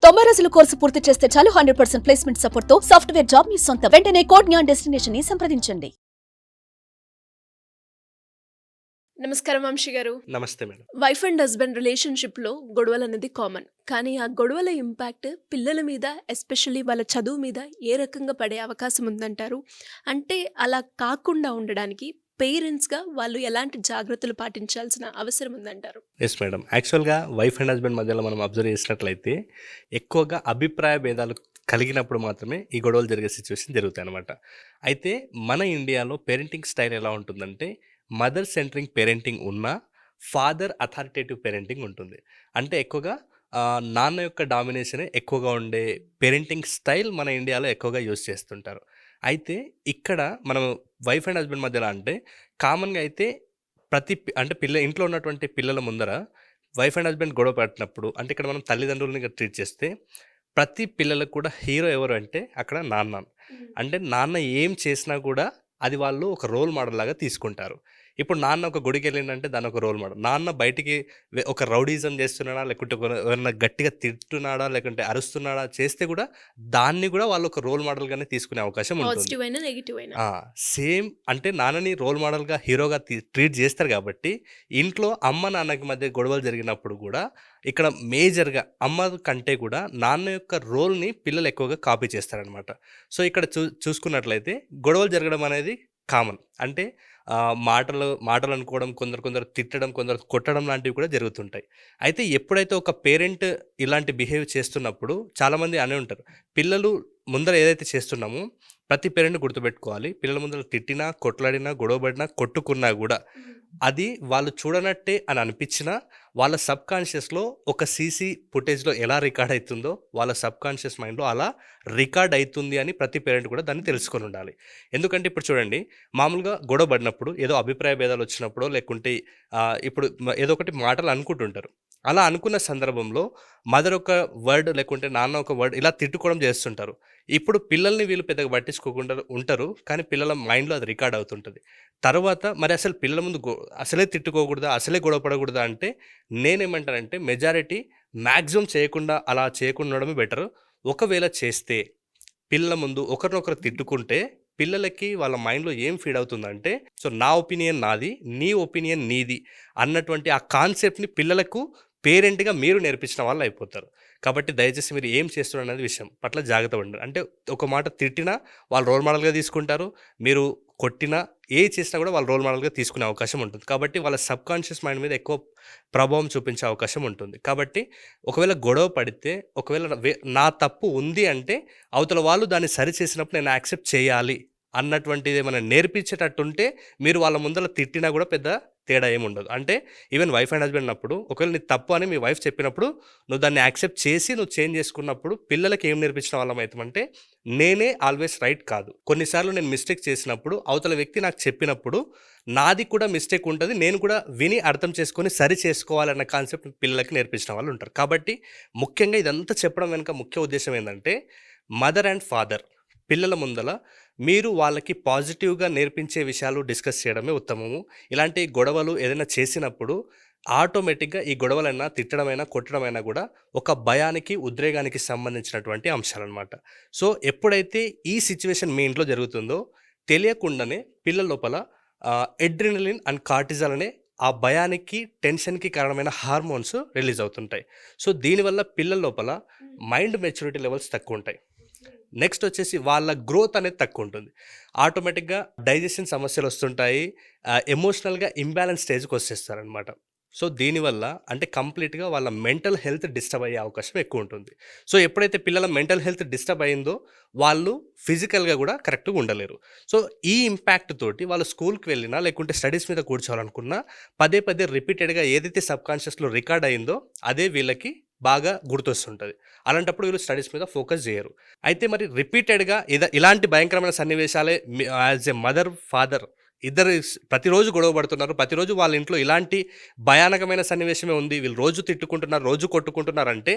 90 రోజుల కోర్సు పూర్తి చేస్తే చాలు 100% ప్లేస్మెంట్ సపోర్ట్ తో సాఫ్ట్వేర్ జాబ్ మీ సొంతం. వెంటనే కోడ్ జ్ఞాన్ డెస్టినేషన్ ని సంప్రదించండి. నమస్కారం వంశీ గారు. నమస్తే మేడం. వైఫ్ అండ్ హస్బెండ్ రిలేషన్షిప్లో గొడవలు అనేది కామన్. కానీ ఆ గొడవల ఇంపాక్ట్ పిల్లల మీద, ఎస్పెషల్లీ వాళ్ళ చదువు మీద ఏ రకంగా పడే అవకాశం ఉందంటారు? అంటే అలా కాకుండా ఉండడానికి పేరెంట్స్గా వాళ్ళు ఎలాంటి జాగ్రత్తలు పాటించాల్సిన అవసరం ఉందంటారు? Yes madam. యాక్చువల్గా వైఫ్ అండ్ హస్బెండ్ మధ్యలో మనం అబ్జర్వ్ చేసినట్లయితే ఎక్కువగా అభిప్రాయ భేదాలు కలిగినప్పుడు మాత్రమే ఈ గొడవలు జరిగే సిచ్యువేషన్ జరుగుతాయి అన్నమాట. అయితే మన ఇండియాలో పేరెంటింగ్ స్టైల్ ఎలా ఉంటుందంటే మదర్ సెంట్రింగ్ పేరెంటింగ్ ఉన్న ఫాదర్ అథారిటేటివ్ పేరెంటింగ్ ఉంటుంది. అంటే ఎక్కువగా నాన్న యొక్క డామినేషనే ఎక్కువగా ఉండే పేరెంటింగ్ స్టైల్ మన ఇండియాలో ఎక్కువగా యూజ్ చేస్తుంటారు. అయితే ఇక్కడ మనం వైఫ్ అండ్ హస్బెండ్ మధ్యలో అంటే కామన్గా అయితే అంటే ఇంట్లో ఉన్నటువంటి పిల్లల ముందర వైఫ్ అండ్ హస్బెండ్ గొడవ పట్టినప్పుడు అంటే ఇక్కడ మనం తల్లిదండ్రులని ట్రీట్ చేస్తే ప్రతి పిల్లలకు కూడా హీరో ఎవరు అంటే అక్కడ నాన్న. అంటే నాన్న ఏం చేసినా కూడా అది వాళ్ళు ఒక రోల్ మోడల్ లాగా తీసుకుంటారు. ఇప్పుడు నాన్న ఒక గుడికి వెళ్ళిందంటే దాని ఒక రోల్ మోడల్. నాన్న బయటికి ఒక రౌడీజం చేస్తున్నాడా, లేకుంటే ఎవరైనా గట్టిగా తిట్టున్నాడా, లేకుంటే అరుస్తున్నాడా చేస్తే కూడా దాన్ని కూడా వాళ్ళు ఒక రోల్ మోడల్గానే తీసుకునే అవకాశం ఉంటుంది. పాజిటివ్ అయినా నెగిటివ్ అయినా సేమ్ అంటే నాన్నని రోల్ మోడల్గా హీరోగా ట్రీట్ చేస్తారు కాబట్టి ఇంట్లో అమ్మ నాన్నకి మధ్య గొడవలు జరిగినప్పుడు కూడా ఇక్కడ మేజర్గా అమ్మ కంటే కూడా నాన్న యొక్క రోల్ని పిల్లలు ఎక్కువగా కాపీ చేస్తారనమాట. సో ఇక్కడ చూసుకున్నట్లయితే గొడవలు జరగడం అనేది కామన్. అంటే మాటలు అనుకోవడం, కొందరు తిట్టడం, కొందరు కొట్టడం లాంటివి కూడా జరుగుతుంటాయి. అయితే ఎప్పుడైతే ఒక పేరెంట్ ఇలాంటి బిహేవ్ చేస్తున్నప్పుడు చాలామంది అనే ఉంటారు, పిల్లలు ముందర ఏదైతే చేస్తున్నామో ప్రతి పేరెంట్ గుర్తుపెట్టుకోవాలి, పిల్లల ముందర తిట్టినా, కొట్లాడినా, గొడవబడినా, కొట్టుకున్నా కూడా అది వాళ్ళు చూడనట్టే అని అనిపించినా వాళ్ళ సబ్ కాన్షియస్లో ఒక సీసీ ఫుటేజ్లో ఎలా రికార్డ్ అవుతుందో వాళ్ళ సబ్ కాన్షియస్ మైండ్లో అలా రికార్డ్ అవుతుంది అని ప్రతి పేరెంట్ కూడా దాన్ని తెలుసుకొని ఉండాలి. ఎందుకంటే ఇప్పుడు చూడండి, మామూలుగా గొడవ పడినప్పుడు ఏదో అభిప్రాయ భేదాలు వచ్చినప్పుడు లేకుంటే ఇప్పుడు ఏదో ఒకటి మాటలు అనుకుంటుంటారు. అలా అనుకున్న సందర్భంలో మదర్ ఒక వర్డ్ లేకుంటే నాన్న ఒక వర్డ్ ఇలా తిట్టుకోవడం చేస్తుంటారు. ఇప్పుడు పిల్లల్ని వీళ్ళు పెద్దగా పట్టించుకోకుండా ఉంటారు, కానీ పిల్లల మైండ్లో అది రికార్డ్ అవుతుంటుంది. తర్వాత మరి అసలు పిల్లల ముందు అసలే తిట్టుకోకూడదా, అసలే గొడవ పడకూడదా అంటే నేనేమంటానంటే మెజారిటీ మ్యాక్సిమం అలా చేయకుండా ఉండడమే బెటర్. ఒకవేళ చేస్తే పిల్లల ముందు ఒకరినొకరు తిట్టుకుంటే పిల్లలకి వాళ్ళ మైండ్లో ఏం ఫీడ్ అవుతుందంటే, సో నా ఒపీనియన్ నాది, నీ ఒపీనియన్ నీది అన్నటువంటి ఆ కాన్సెప్ట్ని పిల్లలకు పేరెంట్గా మీరు నేర్పించిన వాళ్ళు అయిపోతారు. కాబట్టి దయచేసి మీరు ఏం చేస్తున్నారు అనేది విషయం పట్ల జాగ్రత్త పడండి. అంటే ఒక మాట తిట్టినా వాళ్ళు రోల్ మోడల్గా తీసుకుంటారు, మీరు కొట్టినా చేసినా కూడా వాళ్ళు రోల్ మోడల్గా తీసుకునే అవకాశం ఉంటుంది. కాబట్టి వాళ్ళ సబ్ కాన్షియస్ మైండ్ మీద ఎక్కువ ప్రభావం చూపించే అవకాశం ఉంటుంది. కాబట్టి ఒకవేళ గొడవ పడితే ఒకవేళ నా తప్పు ఉంది అంటే అవతల వాళ్ళు దాన్ని సరి చేసినప్పుడు నేను యాక్సెప్ట్ చేయాలి అన్నటువంటిది ఏమైనా నేర్పించేటట్టుంటే మీరు వాళ్ళ ముందర తిట్టినా కూడా పెద్ద తేడా ఏమి ఉండదు. అంటే ఈవెన్ వైఫ్ అండ్ హస్బెండ్ అన్నప్పుడు ఒకవేళ నీ తప్పు అని మీ వైఫ్ చెప్పినప్పుడు నువ్వు దాన్ని యాక్సెప్ట్ చేసి నువ్వు చేంజ్ చేసుకున్నప్పుడు పిల్లలకి ఏం నేర్పించిన వాళ్ళం అవుతామంటే నేనే ఆల్వేస్ రైట్ కాదు. కొన్నిసార్లు నేను మిస్టేక్ చేసినప్పుడు అవతల వ్యక్తి నాకు చెప్పినప్పుడు నాది కూడా మిస్టేక్ ఉంటుంది, నేను కూడా విని అర్థం చేసుకొని సరి చేసుకోవాలన్న కాన్సెప్ట్ పిల్లలకి నేర్పించిన వాళ్ళు ఉంటారు. కాబట్టి ముఖ్యంగా ఇదంతా చెప్పడం వెనుక ముఖ్య ఉద్దేశం ఏంటంటే మదర్ అండ్ ఫాదర్ పిల్లల ముందల మీరు వాళ్ళకి పాజిటివ్గా నేర్పించే విషయాలు డిస్కస్ చేయడమే ఉత్తమము. ఇలాంటి గొడవలు ఏదైనా చేసినప్పుడు ఆటోమేటిక్గా ఈ గొడవలైనా తిట్టడమైనా కొట్టడమైనా కూడా ఒక భయానికి, ఉద్రేగానికి సంబంధించినటువంటి అంశాలన్నమాట. సో ఎప్పుడైతే ఈ సిచ్యువేషన్ మీ ఇంట్లో జరుగుతుందో తెలియకుండానే పిల్లల లోపల ఎడ్రినలిన్ అండ్ కార్టిజాల్ అనే ఆ భయానికి, టెన్షన్కి కారణమైన హార్మోన్స్ రిలీజ్ అవుతుంటాయి. సో దీనివల్ల పిల్లల లోపల మైండ్ మెచ్యూరిటీ లెవెల్స్ తక్కువ ఉంటాయి. నెక్స్ట్ వచ్చేసి వాళ్ళ గ్రోత్ అనేది తక్కువ ఉంటుంది. ఆటోమేటిక్గా డైజెషన్ సమస్యలు వస్తుంటాయి, ఎమోషనల్గా ఇంబ్యాలెన్స్ స్టేజ్కి వచ్చేస్తారనమాట. సో దీనివల్ల అంటే కంప్లీట్గా వాళ్ళ మెంటల్ హెల్త్ డిస్టర్బ్ అయ్యే అవకాశం ఎక్కువ ఉంటుంది. సో ఎప్పుడైతే పిల్లల మెంటల్ హెల్త్ డిస్టర్బ్ అయిందో వాళ్ళు ఫిజికల్గా కూడా కరెక్ట్గా ఉండలేరు. సో ఈ ఇంపాక్ట్ తోటి వాళ్ళు స్కూల్కి వెళ్ళినా లేకుంటే స్టడీస్ మీద కూర్చోవాలనుకున్నా పదే రిపీటెడ్గా ఏదైతే సబ్ కాన్షియస్లో రికార్డ్ అయిందో అదే వీళ్ళకి బాగా గుర్తొస్తుంటుంది. అలాంటప్పుడు వీళ్ళు స్టడీస్ మీద ఫోకస్ చేయరు. అయితే మరి రిపీటెడ్గా ఇలాంటి భయంకరమైన సన్నివేశాలే యాజ్ ఎ మదర్, ఫాదర్ ఇద్దరు ప్రతిరోజు గొడవ పడుతున్నారు, ప్రతిరోజు వాళ్ళ ఇంట్లో ఇలాంటి భయానకమైన సన్నివేశమే ఉంది, వీళ్ళు రోజు తిట్టుకుంటున్నారు, రోజు కొట్టుకుంటున్నారంటే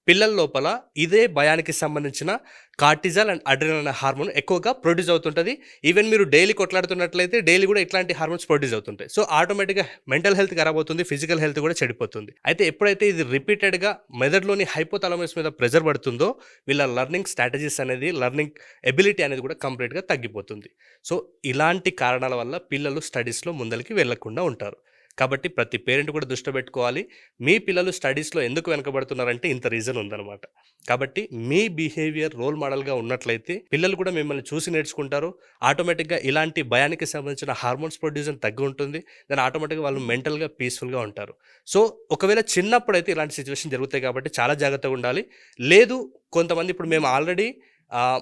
పిల్లల లోపల ఇదే భయానికి సంబంధించిన కార్టిజాల్ అండ్ అడ్రినల్ అనే హార్మోన్ ఎక్కువగా ప్రొడ్యూస్ అవుతుంటుంది. ఈవెన్ మీరు డైలీ కొట్లాడుతున్నట్లయితే డైలీ కూడా ఇట్లాంటి హార్మోన్స్ ప్రొడ్యూస్ అవుతుంటాయి. సో ఆటోమేటిక్గా మెంటల్ హెల్త్ ఖరాబ్ అవుతుంది, ఫిజికల్ హెల్త్ కూడా చెడిపోతుంది. అయితే ఎప్పుడైతే ఇది రిపీటెడ్గా మెదడులోని హైపోథాలమస్ మీద ప్రెజర్ పడుతుందో వీళ్ళ లెర్నింగ్ స్ట్రాటజీస్ అనేది, లెర్నింగ్ ఎబిలిటీ అనేది కూడా కంప్లీట్గా తగ్గిపోతుంది. సో ఇలాంటి కారణాల వల్ల పిల్లలు స్టడీస్లో ముందరికి వెళ్లకుండా ఉంటారు. కాబట్టి ప్రతి పేరెంట్ కూడా దృష్టి పెట్టుకోవాలి. మీ పిల్లలు స్టడీస్లో ఎందుకు వెనకబడుతున్నారంటే ఇంత రీజన్ ఉందన్నమాట. కాబట్టి మీ బిహేవియర్ రోల్ మోడల్గా ఉన్నట్లయితే పిల్లలు కూడా మిమ్మల్ని చూసి నేర్చుకుంటారు. ఆటోమేటిక్గా ఇలాంటి భయానికి సంబంధించిన హార్మోన్స్ ప్రొడ్యూషన్ తగ్గి ఉంటుంది. దాని ఆటోమేటిక్గా వాళ్ళు మెంటల్గా పీస్ఫుల్గా ఉంటారు. సో ఒకవేళ చిన్నప్పుడైతే ఇలాంటి సిచ్యువేషన్ జరుగుతాయి కాబట్టి చాలా జాగ్రత్తగా ఉండాలి. లేదు కొంతమంది ఇప్పుడు మేము ఆల్రెడీ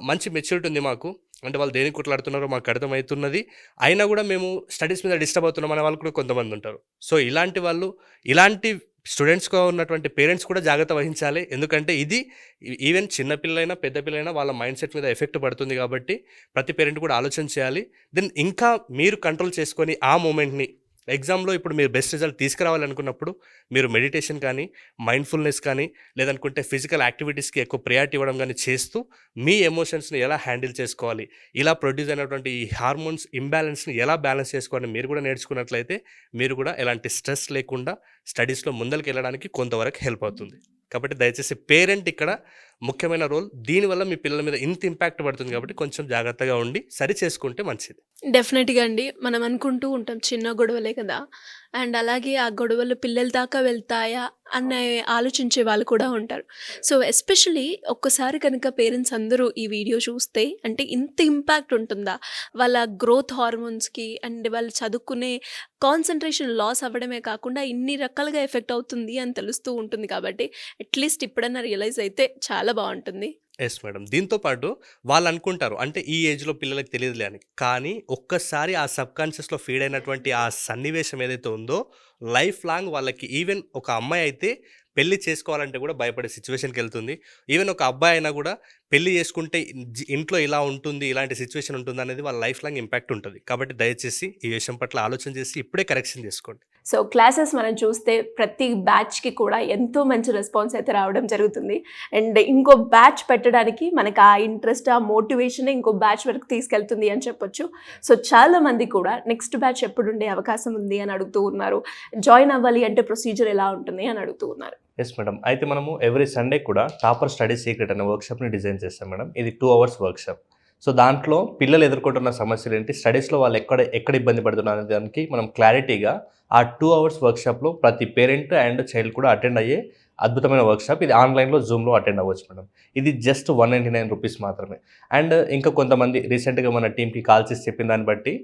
మంచి మెచ్యూరిటీ ఉంది మాకు, అంటే వాళ్ళు దేనికి కొట్లాడుతున్నారో మాకు అర్థమవుతున్నది, అయినా కూడా మేము స్టడీస్ మీద డిస్టర్బ్ అవుతున్నాం అనే వాళ్ళు కూడా కొంతమంది ఉంటారు. సో ఇలాంటి వాళ్ళు, ఇలాంటి స్టూడెంట్స్గా ఉన్నటువంటి పేరెంట్స్ కూడా జాగ్రత్త వహించాలి. ఎందుకంటే ఇది ఈవెన్ చిన్నపిల్లలైనా పెద్ద పిల్లలైనా వాళ్ళ మైండ్ సెట్ మీద ఎఫెక్ట్ పడుతుంది. కాబట్టి ప్రతి పేరెంట్ కూడా ఆలోచన చేయాలి. దెన్ ఇంకా మీరు కంట్రోల్ చేసుకొని ఆ మూమెంట్ని ఎగ్జామ్లో ఇప్పుడు మీరు బెస్ట్ రిజల్ట్ తీసుకురావాలనుకున్నప్పుడు మీరు మెడిటేషన్ కానీ, మైండ్ఫుల్నెస్ కానీ, లేదనుకుంటే ఫిజికల్ యాక్టివిటీస్కి ఎక్కువ ప్రయారిటీ ఇవ్వడం కానీ చేస్తూ మీ ఎమోషన్స్ని ఎలా హ్యాండిల్ చేసుకోవాలి, ఇలా ప్రొడ్యూస్ అయినటువంటి ఈ హార్మోన్స్ ఇంబ్యాలెన్స్ని ఎలా బ్యాలెన్స్ చేసుకోవాలని మీరు కూడా నేర్చుకున్నట్లయితే మీరు కూడా ఎలాంటి స్ట్రెస్ లేకుండా స్టడీస్లో ముందరికి వెళ్ళడానికి కొంతవరకు హెల్ప్ అవుతుంది. కాబట్టి దయచేసి పేరెంట్ ఇక్కడ ముఖ్యమైన రోల్. దీనివల్ల మీ పిల్లల మీద ఇంత ఇంపాక్ట్ పడుతుంది కాబట్టి కొంచెం జాగ్రత్తగా ఉండి సరి చేసుకుంటే మంచిది. డెఫినెట్గా అండి. మనం అనుకుంటూ ఉంటాం చిన్న గొడవలే కదా, అండ్ అలాగే ఆ గొడవలు పిల్లల దాకా వెళ్తాయా అనే ఆలోచించే వాళ్ళు కూడా ఉంటారు. సో ఎస్పెషలీ ఒక్కసారి కనుక పేరెంట్స్ అందరూ ఈ వీడియో చూస్తే, అంటే ఇంత ఇంపాక్ట్ ఉంటుందా వాళ్ళ గ్రోత్ హార్మోన్స్కి, అండ్ వాళ్ళు చదువుకునే కాన్సన్ట్రేషన్ లాస్ అవ్వడమే కాకుండా ఇన్ని రకాలుగా ఎఫెక్ట్ అవుతుంది అని తెలుస్తూ ఉంటుంది. కాబట్టి అట్లీస్ట్ ఇప్పుడన్నా రియలైజ్ అయితే చాలా బాగుంటుంది. Yes madam. దీంతో పాటు వాళ్ళు అనుకుంటారు అంటే ఈ ఏజ్లో పిల్లలకి తెలియదులే అని, కానీ ఒక్కసారి ఆ సబ్కాన్షియస్లో ఫీడ్ అయినటువంటి ఆ సన్నివేశం ఏదైతే ఉందో లైఫ్ లాంగ్ వాళ్ళకి, ఈవెన్ ఒక అమ్మాయి అయితే పెళ్లి చేసుకోవాలంటే కూడా భయపడే సిచ్యువేషన్కి వెళ్తుంది. ఈవెన్ ఒక అబ్బాయి అయినా కూడా పెళ్లి చేసుకుంటే ఇంట్లో ఇలా ఉంటుంది, ఇలాంటి సిచ్యువేషన్ ఉంటుంది అనేది వాళ్ళ లైఫ్ లాంగ్ ఇంపాక్ట్ ఉంటుంది. కాబట్టి దయచేసి ఈ విషయం పట్ల ఆలోచన చేసి ఇప్పుడే కరెక్షన్ చేసుకోండి. సో క్లాసెస్ మనం చూస్తే ప్రతి బ్యాచ్కి కూడా ఎంతో మంచి రెస్పాన్స్ అయితే రావడం జరుగుతుంది. అండ్ ఇంకో బ్యాచ్ పెట్టడానికి మనకు ఆ ఇంట్రెస్ట్, ఆ మోటివేషన్ ఇంకో బ్యాచ్ వరకు తీసుకెళ్తుంది అని చెప్పొచ్చు. సో చాలామంది కూడా నెక్స్ట్ బ్యాచ్ ఎప్పుడు ఉండే అవకాశం ఉంది అని అడుగుతూ ఉన్నారు. జాయిన్ అవ్వాలి అంటే ప్రొసీజర్ ఎలా ఉంటుంది అని అడుగుతూ ఉన్నారు. Yes madam. అయితే మనము ఎవ్రీ సండే కూడా టాపర్ స్టడీ సీక్రెట్ అనే వర్క్షాప్ని డిజైన్ చేస్తాం మేడం. ఇది 2 hours వర్క్షాప్. సో దాంట్లో పిల్లలు ఎదుర్కొంటున్న సమస్యలు ఏంటి, స్టడీస్లో వాళ్ళు ఎక్కడ ఇబ్బంది పడుతున్నారు అనే దానికి మనం క్లారిటీగా ఆ 2 hours వర్క్షాప్లో ప్రతి పేరెంట్ అండ్ చైల్డ్ కూడా అటెండ్ అయ్యే అద్భుతమైన వర్క్షాప్. ఇది ఆన్లైన్లో జూమ్లో అటెండ్ అవ్వచ్చు మేడం. ఇది జస్ట్ 199 రూపీస్ మాత్రమే. అండ్ ఇంకా కొంతమంది రీసెంట్గా మన టీంకి కాల్ చేసి చెప్పిన దాన్ని బట్టి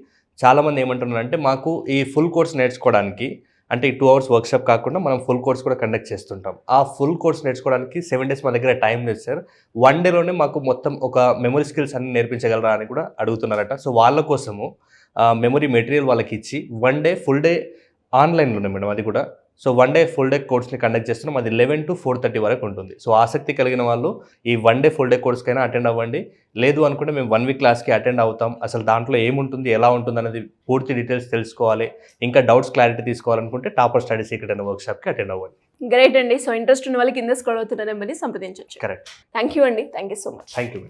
చాలామంది ఏమంటున్నారంటే మాకు ఈ ఫుల్ కోర్స్ నేర్చుకోవడానికి, అంటే ఈ 2 hours వర్క్షాప్ కాకుండా మనం ఫుల్ కోర్స్ కూడా కండక్ట్ చేస్తుంటాం. ఆ ఫుల్ కోర్స్ నేర్చుకోవడానికి 7 days మా దగ్గర టైం లేదు సార్, 1 dayలోనే మాకు మొత్తం ఒక మెమరీ స్కిల్స్ అన్ని నేర్పించగలరా అని కూడా అడుగుతున్నారట. సో వాళ్ళ కోసము మెమరీ మెటీరియల్ వాళ్ళకి ఇచ్చి 1 day ఫుల్ డే ఆన్లైన్లోనే మేడం అది కూడా. సో 1 day ఫుల్ డే కోర్స్ని కండక్ట్ చేస్తున్నాం. అది 11 to 4:30 వరకు ఉంటుంది. సో ఆసక్తి కలిగిన వాళ్ళు ఈ 1 day ఫుల్ డే కోర్స్కైనా అటెండ్ అవ్వండి. లేదు అనుకుంటే మేము 1 week క్లాస్కి అటెండ్ అవుతాం. అసలు దాంట్లో ఏముంటుంది, ఎలా ఉంటుంది అనేది పూర్తి డీటెయిల్స్ తెలుసుకోవాలి, ఇంకా డౌట్స్ క్లారిటీ తీసుకోవాలనుకుంటే టాపర్ స్టడీ సీక్రెట్ అనే వర్క్షాప్కి అటెండ్ అవ్వండి. గ్రేట్ అండి. సో ఇంట్రెస్ట్ ఉన్న వాళ్ళకి కింద స్క్రోల్ అవుతున్న నెంబర్ని సంప్రదించవచ్చు. కరెక్ట్. థ్యాంక్ యూ అండి. Thank you so much. Thank you.